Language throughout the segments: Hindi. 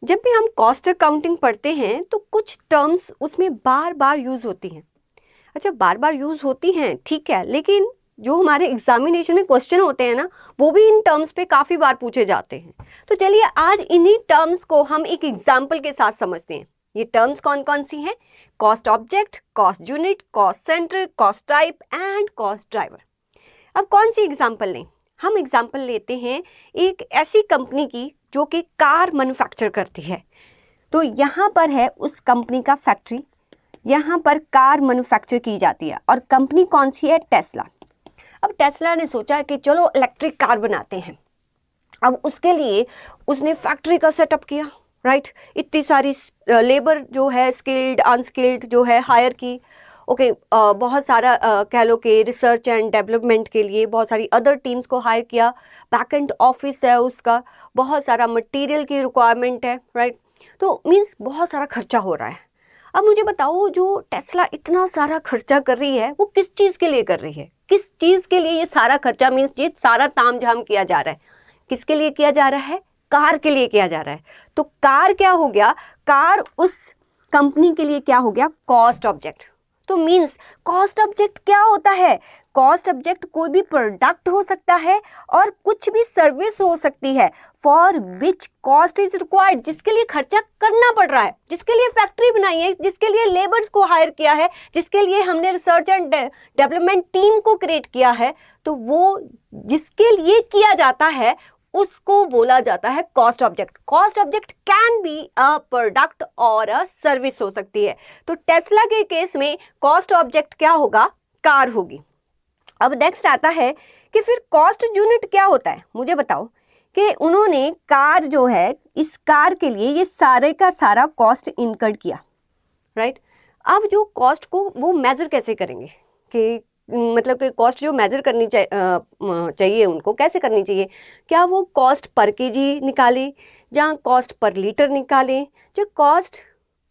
जब भी हम कॉस्ट अकाउंटिंग पढ़ते हैं तो कुछ टर्म्स उसमें बार बार यूज़ होती हैं। अच्छा, बार बार यूज़ होती हैं ठीक है, लेकिन जो हमारे एग्जामिनेशन में क्वेश्चन होते हैं ना, वो भी इन टर्म्स पे काफ़ी बार पूछे जाते हैं। तो चलिए आज इन्हीं टर्म्स को हम एक एग्जाम्पल के साथ समझते हैं। ये टर्म्स कौन कौन सी हैं? Cost object, cost unit, cost centre, cost type and cost driver. अब कौन सी एग्जाम्पल लें? हम एग्जाम्पल लेते हैं एक ऐसी कंपनी की जो कि कार मैन्युफैक्चर करती है। तो यहाँ पर है उस कंपनी का फैक्ट्री, यहाँ पर कार मैन्युफैक्चर की जाती है और कंपनी कौन सी है? टेस्ला। अब टेस्ला ने सोचा कि चलो इलेक्ट्रिक कार बनाते हैं। अब उसके लिए उसने फैक्ट्री का सेटअप किया, राइट। इतनी सारी लेबर जो है स्किल्ड अनस्किल्ड जो है हायर की। ओके, बहुत सारा कह लो कि रिसर्च एंड डेवलपमेंट के लिए बहुत सारी अदर टीम्स को हायर किया। बैक एंड ऑफिस है उसका, बहुत सारा मटेरियल की रिक्वायरमेंट है, राइट। तो मीन्स बहुत सारा खर्चा हो रहा है। अब मुझे बताओ, जो टेस्ला इतना सारा खर्चा कर रही है वो किस चीज़ के लिए कर रही है? किस चीज़ के लिए ये सारा खर्चा, मीन्स ये सारा तामझाम किया जा रहा है? किसके लिए किया जा रहा है? कार के लिए किया जा रहा है। तो कार क्या हो गया? कार उस कंपनी के लिए क्या हो गया? Cost object. तो मीन्स कॉस्ट ऑब्जेक्ट क्या होता है? कॉस्ट ऑब्जेक्ट कोई भी प्रोडक्ट हो सकता है और कुछ भी सर्विस हो सकती है for which cost is required, जिसके लिए खर्चा करना पड़ रहा है, जिसके लिए फैक्ट्री बनाई है, जिसके लिए लेबर्स को हायर किया है, जिसके लिए हमने रिसर्च एंड डेवलपमेंट टीम को क्रिएट किया है। तो वो जिसके लिए किया जाता है उसको बोला जाता है cost object. Cost object can be a product और अ सर्विस हो सकती है। तो टेस्ला के केस में कॉस्ट ऑब्जेक्ट क्या होगा? कार होगी। अब नेक्स्ट आता है कि फिर कॉस्ट यूनिट क्या होता है? मुझे बताओ कि उन्होंने कार जो है, इस कार के लिए ये सारे का सारा कॉस्ट इनकर्ड किया, राइट। अब जो कॉस्ट को वो मेजर कैसे करेंगे कि मतलब कि कॉस्ट जो मेजर करनी चाहिए उनको कैसे करनी चाहिए? क्या वो कॉस्ट पर केजी निकालें, या कॉस्ट पर लीटर निकालें, या कॉस्ट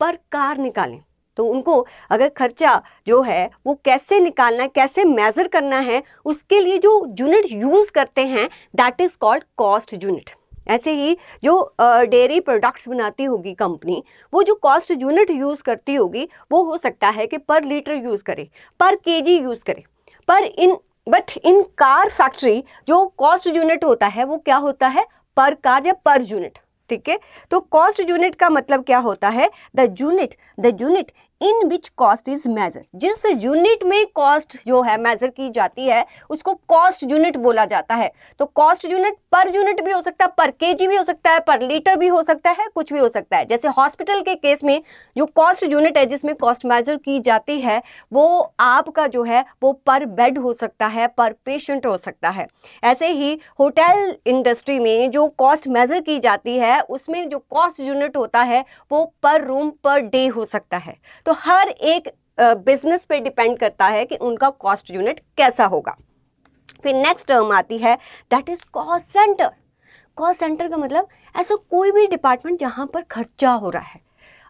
पर कार निकालें? तो उनको अगर खर्चा जो है वो कैसे निकालना है, कैसे मेजर करना है, उसके लिए जो यूनिट यूज़ करते हैं that is called cost unit. ऐसे ही जो डेयरी प्रोडक्ट्स बनाती होगी कंपनी, वो जो कॉस्ट यूनिट यूज़ करती होगी वो हो सकता है कि पर लीटर यूज़ करे, पर केजी यूज़ करे। बट इन कार फैक्ट्री जो कॉस्ट यूनिट होता है वो क्या होता है? पर कार या पर यूनिट, ठीक है। तो कॉस्ट यूनिट का मतलब क्या होता है? The unit in which cost is measure. जिस यूनिट में कॉस्ट जो है मेजर की जाती है उसको कॉस्ट यूनिट बोला जाता है। तो कॉस्ट यूनिट पर यूनिट भी हो सकता है, पर केजी भी हो सकता है, पर लीटर भी हो सकता है, कुछ भी हो सकता है। जैसे हॉस्पिटल के केस में जो कॉस्ट यूनिट है जिसमें कॉस्ट मेजर की जाती है वो आपका जो है वो पर बेड हो सकता है, पर पेशेंट हो सकता है। ऐसे ही होटल इंडस्ट्री में जो कॉस्ट मेजर की जाती है उसमें जो कॉस्ट यूनिट होता है वो पर रूम पर डे हो सकता है। तो हर एक बिजनेस पे डिपेंड करता है कि उनका कॉस्ट यूनिट कैसा होगा। फिर नेक्स्ट टर्म आती है that is cost centre. Cost centre का मतलब ऐसा कोई भी डिपार्टमेंट जहां पर खर्चा हो रहा है।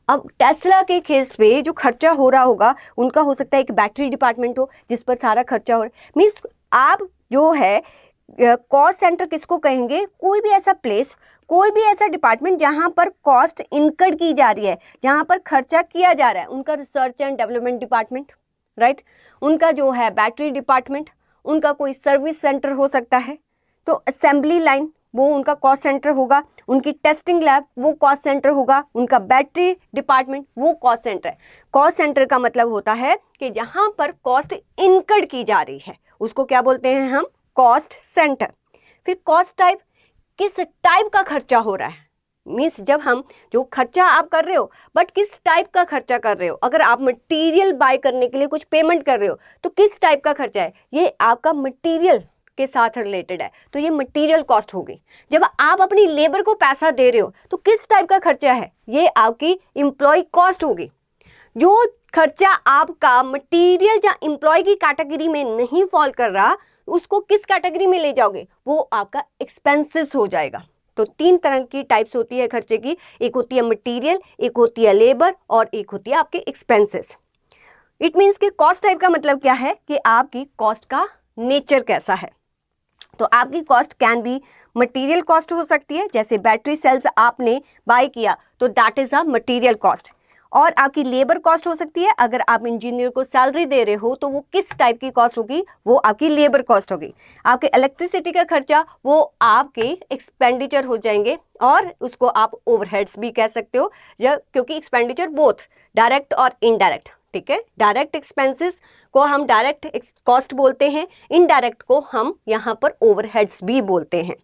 अब टेस्ला के केस पे जो खर्चा हो रहा होगा उनका हो सकता है एक बैटरी डिपार्टमेंट हो जिस पर सारा खर्चा हो रहा है। मीन्स आप जो है कॉस्ट सेंटर किसको कहेंगे? कोई भी ऐसा प्लेस, कोई भी ऐसा डिपार्टमेंट जहां पर कॉस्ट इनकर्ड की जा रही है, जहां पर खर्चा किया जा रहा है। उनका research and development department, right. उनका जो है बैटरी डिपार्टमेंट, उनका कोई सर्विस सेंटर हो सकता है। तो असेंबली लाइन वो उनका कॉस्ट सेंटर होगा, उनकी टेस्टिंग लैब वो कॉस्ट सेंटर होगा, उनका बैटरी डिपार्टमेंट वो कॉस्ट सेंटर है। कॉस्ट सेंटर का मतलब होता है कि जहां पर कॉस्ट इनकर्ड की जा रही है उसको क्या बोलते हैं हम? Cost centre. फिर कॉस्ट टाइप, किस टाइप का खर्चा हो रहा है? मीन्स जब हम जो खर्चा आप कर रहे हो बट किस टाइप का खर्चा कर रहे हो। अगर आप मटेरियल बाय करने के लिए कुछ पेमेंट कर रहे हो तो किस टाइप का खर्चा है? ये आपका मटेरियल के साथ रिलेटेड है, तो ये मटेरियल कॉस्ट होगी। जब आप अपनी लेबर को पैसा दे रहे हो तो किस टाइप का खर्चा है? ये आपकी एम्प्लॉय कॉस्ट होगी। जो खर्चा आपका मटेरियल या एम्प्लॉय की कैटेगरी में नहीं फॉल कर रहा उसको किस कैटेगरी में ले जाओगे? वो आपका एक्सपेंसेस हो जाएगा। तो 3 तरह की टाइप्स होती है खर्चे की। एक होती है मटेरियल, एक होती है लेबर और एक होती है आपके एक्सपेंसेस। इट मीन्स कि कॉस्ट टाइप का मतलब क्या है कि आपकी कॉस्ट का नेचर कैसा है। तो आपकी cost can be material cost हो सकती है, जैसे बैटरी सेल्स आपने बाय किया तो that is a material cost. और आपकी लेबर कॉस्ट हो सकती है, अगर आप इंजीनियर को सैलरी दे रहे हो तो वो किस टाइप की कॉस्ट होगी, वो आपकी लेबर कॉस्ट होगी। आपके इलेक्ट्रिसिटी का खर्चा वो आपके एक्सपेंडिचर हो जाएंगे, और उसको आप ओवरहेड्स भी कह सकते हो, क्योंकि एक्सपेंडिचर बोथ डायरेक्ट और इनडायरेक्ट, ठीक है। डायरेक्ट एक्सपेंसेस को हम डायरेक्ट कॉस्ट बोलते हैं, इनडायरेक्ट को हम यहाँ पर ओवरहेड्स भी बोलते हैं।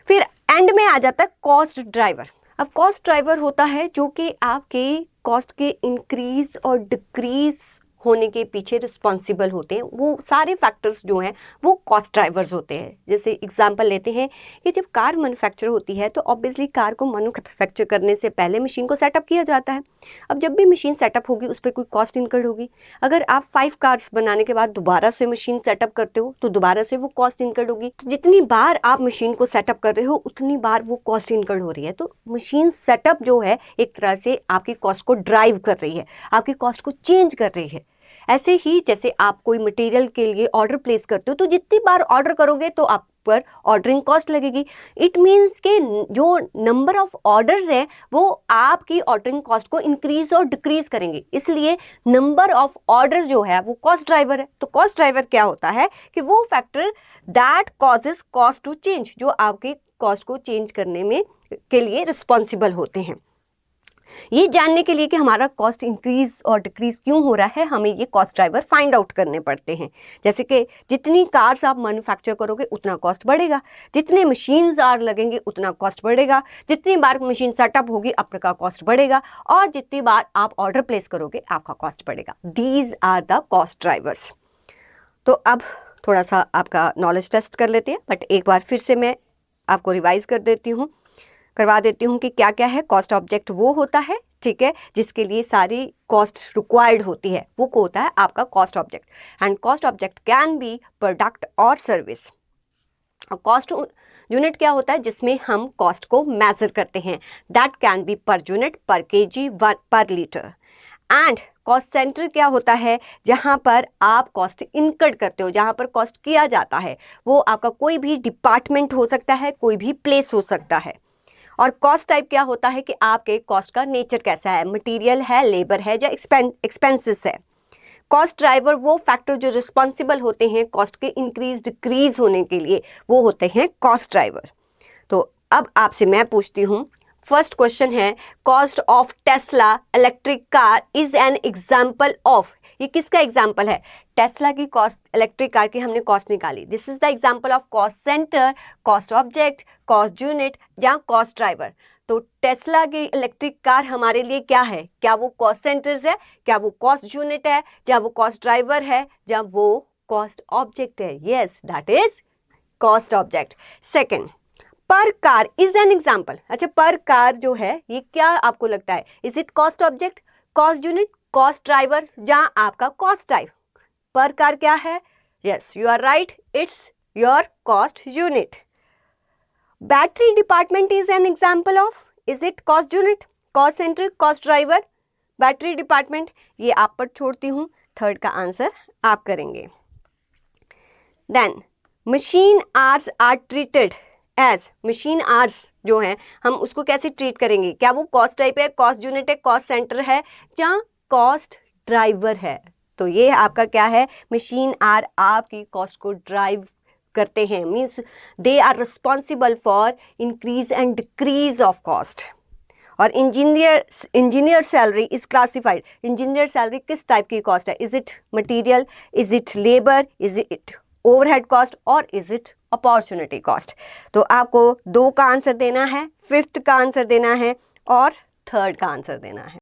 फिर एंड में आ जाता है कॉस्ट ड्राइवर। अब कॉस्ट ड्राइवर होता है जो कि आपके कॉस्ट के इंक्रीज और डिक्रीज होने के पीछे रिस्पॉन्सिबल होते हैं। वो सारे फैक्टर्स जो हैं वो कॉस्ट ड्राइवर्स होते हैं। जैसे एग्जांपल लेते हैं कि जब कार मैन्युफैक्चर होती है तो ऑब्वियसली कार को मैन्युफैक्चर करने से पहले मशीन को सेटअप किया जाता है। अब जब भी मशीन सेटअप होगी उस पर कोई कॉस्ट इनकर्ड होगी। अगर आप 5 कार्स बनाने के बाद दोबारा से मशीन सेटअप करते हो तो दोबारा से वो कॉस्ट इनकर्ड होगी। तो जितनी बार आप मशीन को सेटअप कर रहे हो उतनी बार वो कॉस्ट इनकर्ड हो रही है। तो मशीन सेटअप जो है एक तरह से आपकी कॉस्ट को ड्राइव कर रही है, आपकी कॉस्ट को चेंज कर रही है। ऐसे ही जैसे आप कोई मटेरियल के लिए ऑर्डर प्लेस करते हो तो जितनी बार ऑर्डर करोगे तो आप पर ऑर्डरिंग कॉस्ट लगेगी। इट मीन्स के जो नंबर ऑफ ऑर्डर्स है वो आपकी ऑर्डरिंग कॉस्ट को इंक्रीज और डिक्रीज करेंगे, इसलिए नंबर ऑफ ऑर्डर्स जो है वो कॉस्ट ड्राइवर है। तो कॉस्ट ड्राइवर क्या होता है कि वो factor that causes cost to change, जो आपके कॉस्ट को चेंज करने में के लिए रिस्पॉन्सिबल होते हैं। ये जानने के लिए कि हमारा कॉस्ट इंक्रीज और डिक्रीज क्यों हो रहा है, हमें ये कॉस्ट ड्राइवर फाइंड आउट करने पड़ते हैं। जैसे कि जितनी कार्स आप मैन्युफैक्चर करोगे उतना कॉस्ट बढ़ेगा, जितने मशीन्स आर लगेंगे उतना कॉस्ट बढ़ेगा, जितनी बार मशीन सेटअप होगी आपका कॉस्ट बढ़ेगा, और जितनी बार आप ऑर्डर प्लेस करोगे आपका कॉस्ट बढ़ेगा। These are the cost drivers. तो अब थोड़ा सा आपका नॉलेज टेस्ट कर लेते हैं, बट एक बार फिर से मैं आपको रिवाइज करवा देती हूँ कि क्या क्या है। कॉस्ट ऑब्जेक्ट वो होता है, ठीक है, जिसके लिए सारी कॉस्ट रिक्वायर्ड होती है, वो होता है आपका cost object. And cost object can be product और सर्विस। कॉस्ट यूनिट क्या होता है, जिसमें हम कॉस्ट को मेजर करते हैं, that can be per unit, पर केजी, पर लीटर। एंड कॉस्ट सेंटर क्या होता है, जहां पर आप कॉस्ट इनकर्ड करते हो, जहां पर कॉस्ट किया जाता है, वो आपका कोई भी डिपार्टमेंट हो सकता है, कोई भी प्लेस हो सकता है। और कॉस्ट टाइप क्या होता है कि आपके कॉस्ट का नेचर कैसा है, मटेरियल है, लेबर है, या एक्सपेंसेस है। कॉस्ट ड्राइवर वो फैक्टर जो रिस्पॉन्सिबल होते हैं कॉस्ट के इंक्रीज डिक्रीज होने के लिए, वो होते हैं कॉस्ट ड्राइवर। तो अब आपसे मैं पूछती हूँ, फर्स्ट क्वेश्चन है, cost of Tesla electric car is an example of. ये किसका एग्जाम्पल है, टेस्ला की कॉस्ट, इलेक्ट्रिक कार की हमने कॉस्ट निकाली। This is the example of cost centre, cost object, cost unit या कॉस्ट ड्राइवर। तो टेस्ला की इलेक्ट्रिक कार हमारे लिए क्या है, क्या वो कॉस्ट सेंटर्स है, क्या वो कॉस्ट यूनिट है, या वो कॉस्ट ड्राइवर है, या वो कॉस्ट ऑब्जेक्ट है। Yes, that is cost object. Second, पर कार इज एन एग्जाम्पल। अच्छा, पर कार जो है ये क्या आपको लगता है, is it cost object, cost unit, cost driver, या आपका कॉस्ट टाइप? पर कार क्या है? Yes, you are right, it's your cost unit. Battery department is an example of, is it cost unit, cost centre, cost driver? Battery department, ये आप पर छोड़ती हूं, थर्ड का आंसर आप करेंगे। Then machine hours are treated as, machine hours जो है हम उसको कैसे ट्रीट करेंगे, क्या वो कॉस्ट टाइप है, कॉस्ट यूनिट है, कॉस्ट सेंटर है, या कॉस्ट ड्राइवर है? तो ये आपका क्या है, मशीन आर आपकी कॉस्ट को ड्राइव करते हैं, means they are responsible for increase and decrease of cost. और engineer salary is classified, engineer salary किस टाइप की कॉस्ट है, is it material, is it labour, is it overhead cost, और इज इट अपॉर्चुनिटी कॉस्ट? तो आपको 2 का आंसर देना है, 5th का आंसर देना है, और 3rd का आंसर देना है।